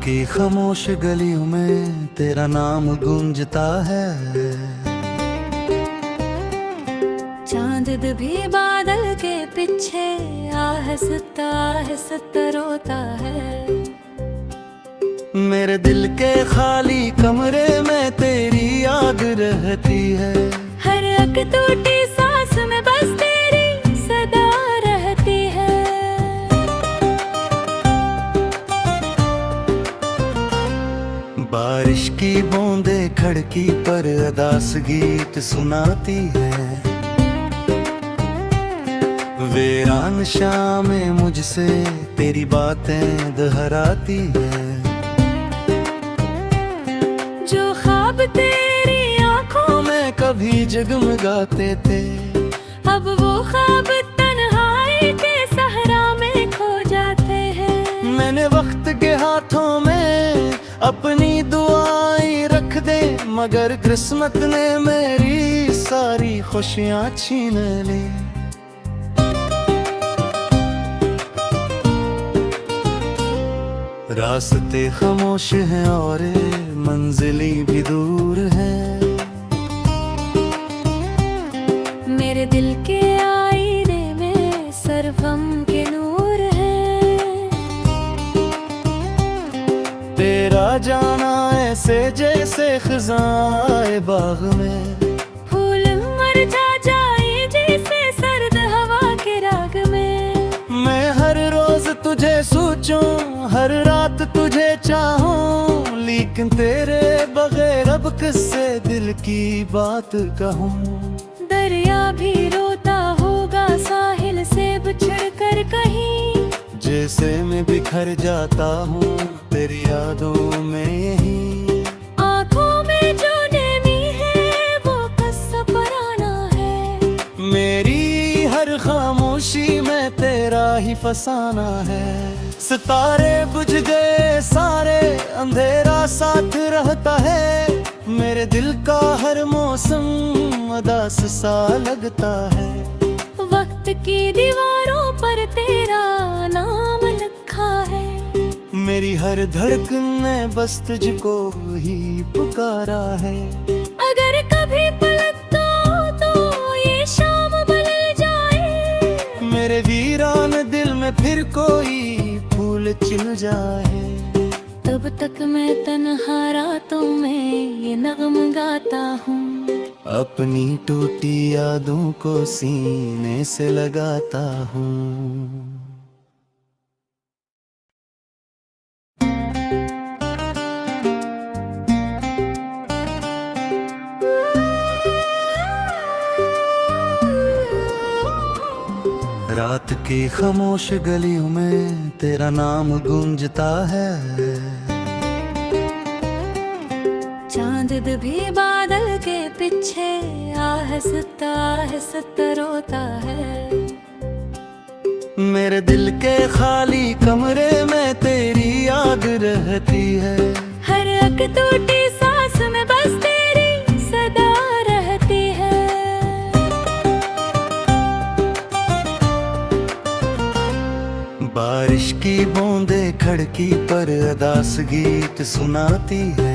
की खामोश गलियों में तेरा नाम गूंजता है। चांद भी बादल के पीछे आहिस्ता रोता है। मेरे दिल के खाली कमरे में तेरी याद रहती है। हर एक टूटी सांस में बस तेरी सदा रहती है। बारिश की बूंदें खिड़की पर अदास गीत सुनाती है। वीरान शामें मुझसे तेरी बातें दोहराती है। जो ख्वाब तेरी आंखों में कभी जगमगाते थे, अब वो ख्वाब तन्हाई के सहरा में खो जाते हैं। मैंने वक्त के हाथों में अपनी दुआएं रख दे, मगर किस्मत ने मेरी सारी खुशियां छीन ली। रास्ते खामोश हैं और मंजिली भी दूर है। मेरे दिल के आईने में सिर्फ हम के नूर है। तेरा जाना ऐसे जैसे खिज़ाए बाग में, फूल मुरझा जाए जैसे सर्द हवा के राग में। मैं हर रोज तुझे सोचूं, हर रात तुझे चाहूं, लेकिन तेरे बगैर अब किससे दिल की बात कहूं। दरिया भी रोता होगा साहिल से बिछड़ कर कहीं, जैसे मैं बिखर जाता हूँ तेरी यादों में यहीं। आँखों में जो नेमी है वो कस्सा पराना है। मेरी हर खामोशी में तेरा ही फसाना है। सितारे बुझ गए सारे, अंधेरा साथ रहता है। मेरे दिल का हर मौसम उदास सा लगता है। वक्त की दीवारों पर तेरा नाम लिखा है। मेरी हर धड़कन ने बस तुझको ही पुकारा है। अगर कभी पलटता तो ये शाम बदल जाए। मेरे वीरान दिल में फिर कोई फूल खिल जाए। तब तक मैं तन्हा रातों में ये नगम गाता हूँ। अपनी टूटी यादों को सीने से लगाता हूँ। रात की खामोश गलियों में तेरा नाम गूंजता है। चांद भी बादल के पीछे आहिस्ता रोता है। मेरे दिल के खाली कमरे में तेरी याद रहती है। हर एक टूटी सांस में बस तेरी सदा रहती है। बारिश की बूंदें खिड़की पर अदास गीत सुनाती है।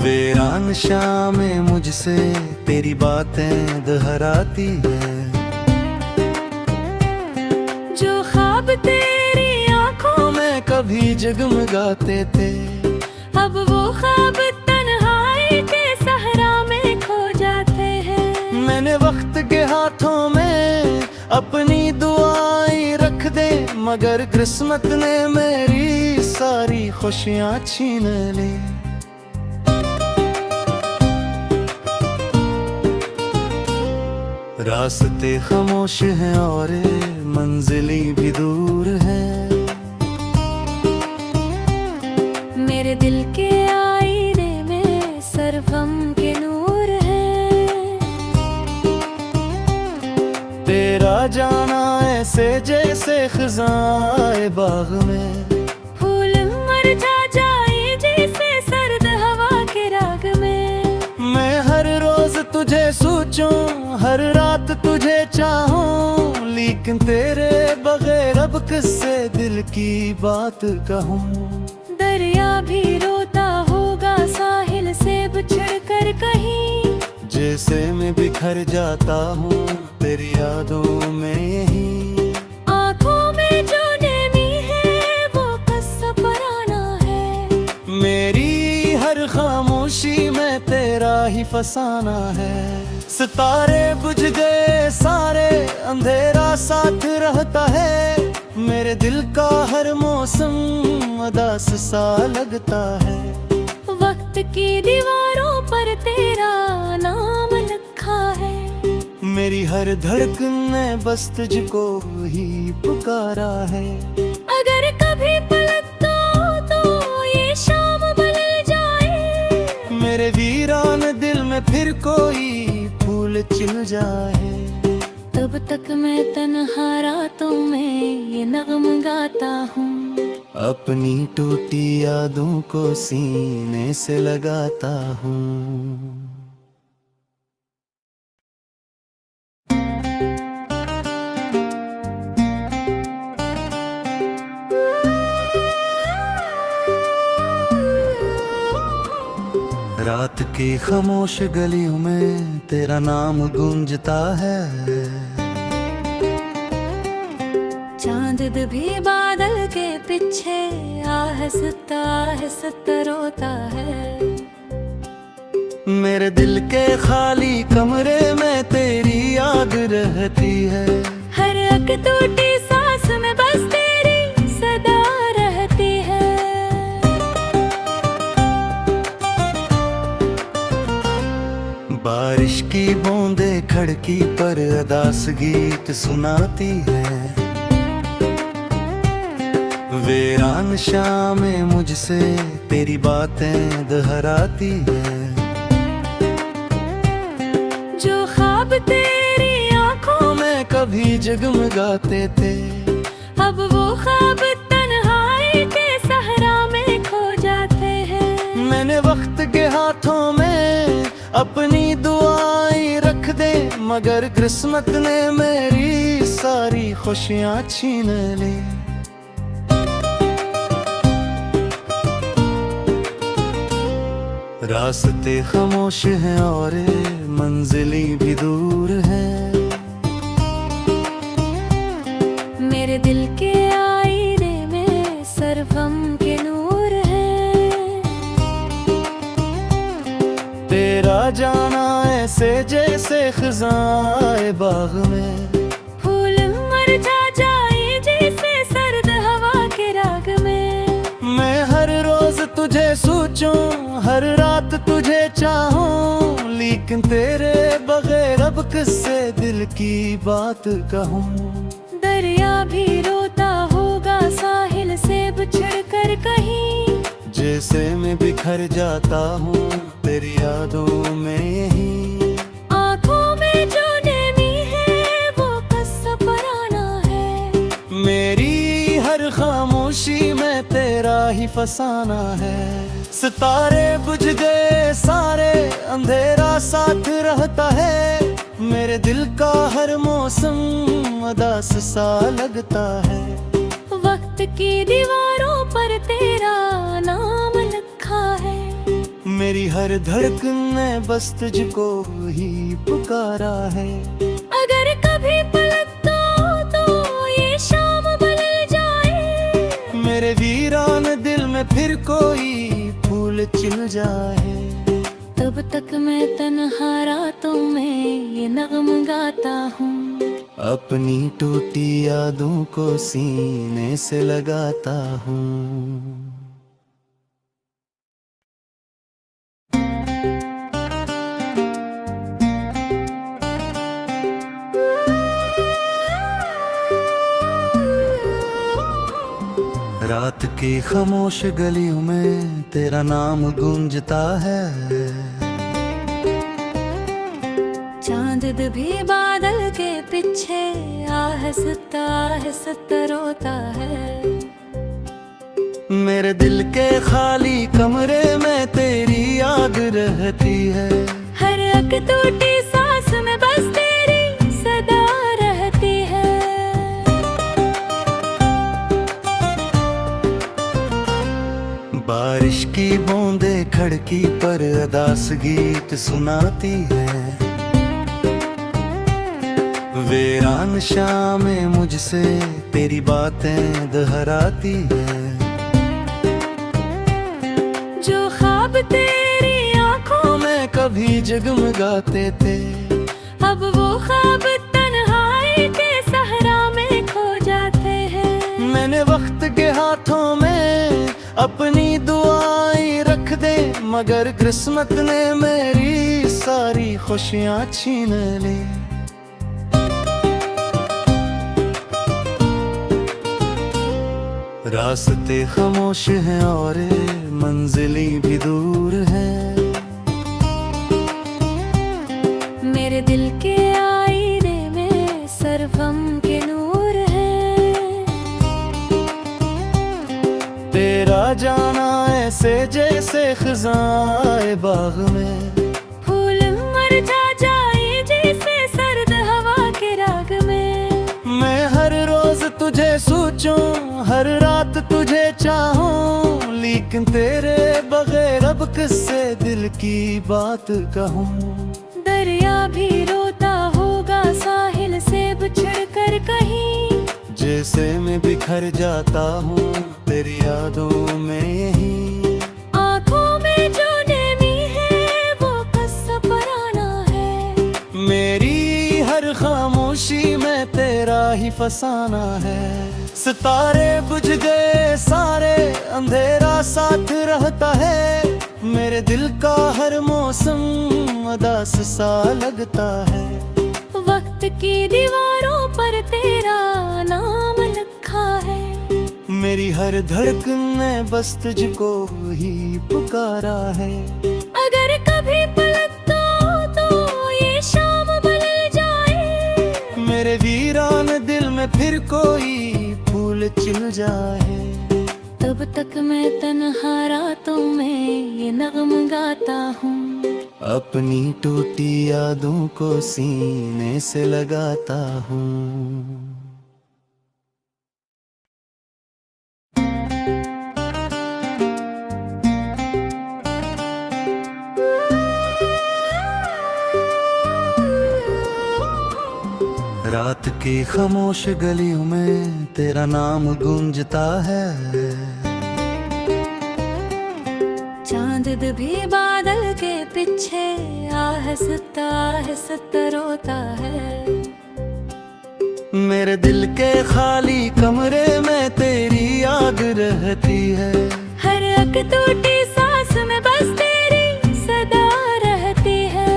वीरान शामें मुझसे तेरी बातें दोहराती है। जो ख्वाब तेरी आंखों में कभी जगमगाते थे, अब वो ख्वाब तन्हाई के सहरा में खो जाते हैं। मैंने वक्त के हाथों में अपनी दुआएं रख दे, मगर किस्मत ने मेरी सारी खुशियां छीन ली। रास्ते खामोश हैं और मंजिली भी दूर है। मेरे दिल के आईने में सिर्फ हम के नूर है। तेरा जाना ऐसे जैसे खिज़ाए बाग में, फूल मुरझा जाए जैसे सर्द हवा के राग में। मैं हर रोज तुझे सोचूं, हर रात तुझे चाहूं, लेकिन तेरे बगैर अब किससे दिल की बात कहूँ। दरिया भी रोता होगा साहिल से बिछड़ कर कहीं, जैसे मैं बिखर जाता हूँ तेरी यादों में यही। आँखों में जो नेमी है वो कस्सा पराना है, मेरी हर खामोशी में तेरा ही फसाना है। सितारे बुझ गए सारे, अंधेरा साथ रहता है, मेरे दिल का हर मौसम उदास सा लगता है। वक्त की दीवारों पर तेरा नाम लिखा है, मेरी हर धड़कन ने बस तुझको ही पुकारा है। अगर कभी पलटता तो ये शाम बदल जाए, मेरे वीरान दिल में फिर कोई फूल खिल जाए। तब तक मैं तन्हा रातों में ये नगम गाता हूँ, अपनी टूटी यादों को सीने से लगाता हूँ। रात की खामोश गलियों में तेरा नाम गूंजता है, चांद भी बादल के पीछे आहिस्ता आहिस्ता रोता है। मेरे दिल के खाली कमरे में तेरी याद रहती है, हर एक टूटी सांस में बस तेरी सदा रहती है। बारिश की बूंदें खिड़की पर अदास गीत सुनाती है, वीरान शामें मुझसे तेरी बातें दोहराती है। जो ख्वाब तेरी आंखों में कभी जगमगाते थे, अब वो ख्वाब तन्हाई के सहरा में खो जाते हैं। मैंने वक्त के हाथों में अपनी दुआएं रख दे, मगर किस्मत ने मेरी सारी खुशियाँ छीन ली। रास्ते खामोश हैं और मंजिलें भी दूर हैं, मेरे दिल के आईने में सरगम के नूर है। तेरा जाना ऐसे जैसे खिज़ाए बाग में, फूल मुरझा जाए जैसे सर्द हवा के राग में। मैं हर रोज तुझे सोचूं, हर रात तुझे चाहूं, लेकिन तेरे बगैर अब किससे दिल की बात कहूँ। दरिया भी रोता होगा साहिल से बिछड़ कर कहीं, जैसे मैं बिखर जाता हूँ तेरी यादों में यही। आँखों में जो नेमी है वो कस्सा पराना है, मेरी हर खामोशी में तेरा ही फसाना है। सितारे बुझ गए सारे, अंधेरा साथ रहता है, मेरे दिल का हर मौसम उदास सा लगता है। वक्त की दीवारों पर तेरा नाम लिखा है, मेरी हर धड़कन ने बस तुझको ही पुकारा है। अगर कभी पलटता तो ये शाम बदल जाए, मेरे वीरान दिल में फिर कोई फूल खिल जाए। तब तक मैं तन्हा रातों में ये नगम गाता हूँ, अपनी टूटी यादों को सीने से लगाता हूँ। रात की खामोश गलियों में तेरा नाम गूंजता है, चांद भी बादल के पीछे आहिस्ता आहिस्ता रोता है। मेरे दिल के खाली कमरे में तेरी याद रहती है, हर एक टूटी सांस में बस तेरी सदा रहती है। बारिश की बूंदें खड़की पर अदास गीत सुनाती है। वीरान शामें मुझसे तेरी बातें दोहराती है। जो ख्वाब तेरी आंखों में कभी जगमगाते थे, अब वो ख्वाब तन्हाई के सहरा में खो जाते हैं। मैंने वक्त के हाथों में अपनी दुआएं रख दे, मगर किस्मत ने मेरी सारी खुशियां छीन ली। रास्ते खामोश हैं और मंजिलें भी दूर हैं। मेरे दिल के आईने में सरवम के नूर है। तेरा जाना ऐसे जैसे खिज़ाए बाग में, फूल मुरझा जाए जैसे सर्द हवा के राग में। मैं हर रोज तुझे सोचूं, हर रात तुझे चाहूं, लेकिन तेरे बगैर अब किससे दिल की बात कहूं। दरिया भी रोता होगा साहिल से बिछड़ कर कहीं, जैसे मैं बिखर जाता हूँ तेरी यादों में यहीं। आँखों में जो नेमी है वो कस्सा पराना है। मेरी हर खामोशी में तेरा ही फसाना है। सितारे बुझ गए सारे, अंधेरा साथ रहता है। मेरे दिल का हर मौसम उदास सा लगता है। वक्त की दीवारों पर तेरा नाम लिखा है। मेरी हर धड़कन ने बस तुझको ही पुकारा है। अगर कभी पलटता तो ये शाम बदल जाए। मेरे वीरान दिल में फिर कोई फूल खिल जाए। तब तक मैं तन्हा रातों में ये नगम गाता हूँ। अपनी टूटी यादों को सीने से लगाता हूँ। रात की खामोश गलियों में तेरा नाम गूंजता है। चांद भी बादल के पीछे आहिस्ता रोता है। मेरे दिल के खाली कमरे में तेरी याद रहती है। हर एक टूटी सांस में बस तेरी सदा रहती है।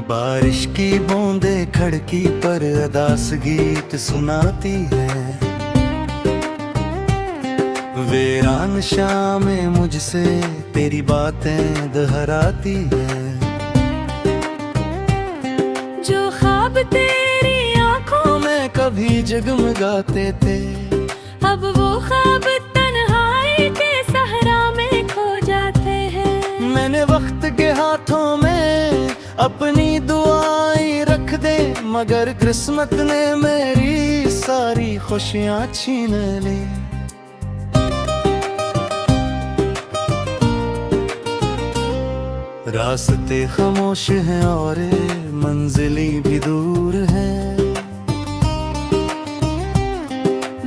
बारिश की बूंदें खड़की पर अदास गीत सुनाती है। वीरान शामें मुझसे तेरी बातें दोहराती है। जो ख्वाब तेरी आंखों में कभी जगमगाते थे, अब वो ख्वाब तन्हाई के सहरा में खो जाते हैं। मैंने वक्त के हाथों में अपनी दुआएं रख दे, मगर किस्मत ने मेरी सारी खुशियां छीन ली। रास्ते खामोश हैं और मंजिलें भी दूर हैं।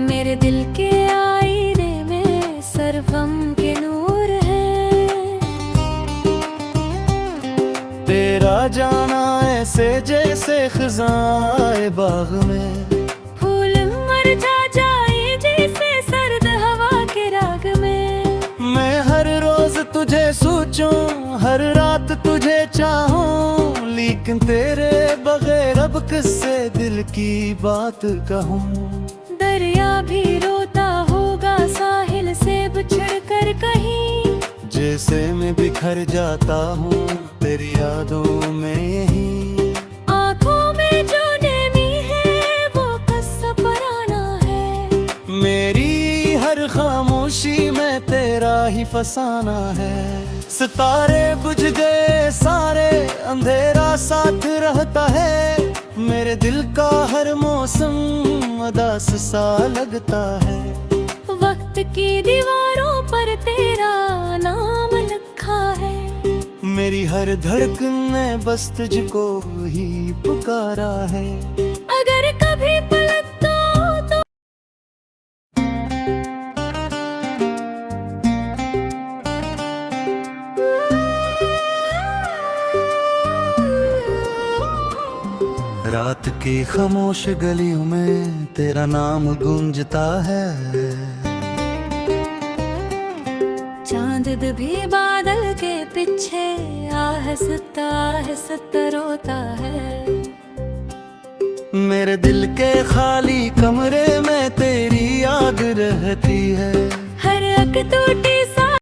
मेरे दिल के आईने में सरवम के नूर है। तेरा जाना ऐसे जैसे खिज़ाए बाग में, फूल मुरझा जाए जैसे सर्द हवा के राग में। मैं हर रोज तुझे सोचूं, हर रात तुझे चाहूं, लेकिन तेरे बगैर अब किससे दिल की बात कहूं। दरिया भी रोता होगा साहिल से बिछड़ कर कहीं, जैसे मैं बिखर जाता हूँ तेरी यादों में यहीं। आँखों में जो नेमी है वो कस्सा पराना है। मेरी हर खामोशी में तेरा ही फसाना है। सितारे बुझ गए सारे, अंधेरा साथ रहता है। मेरे दिल का हर मौसम उदास सा लगता है। वक्त की दीवारों पर तेरा नाम लिखा है। मेरी हर धड़कन ने बस तुझको ही पुकारा है। अगर कभी पलक दो तो रात की खामोश गलियों में तेरा नाम गूंजता है। चांद भी बादल के पीछे आहिस्ता आहिस्ता रोता है। मेरे दिल के खाली कमरे में तेरी याद रहती है। हर अक टूटी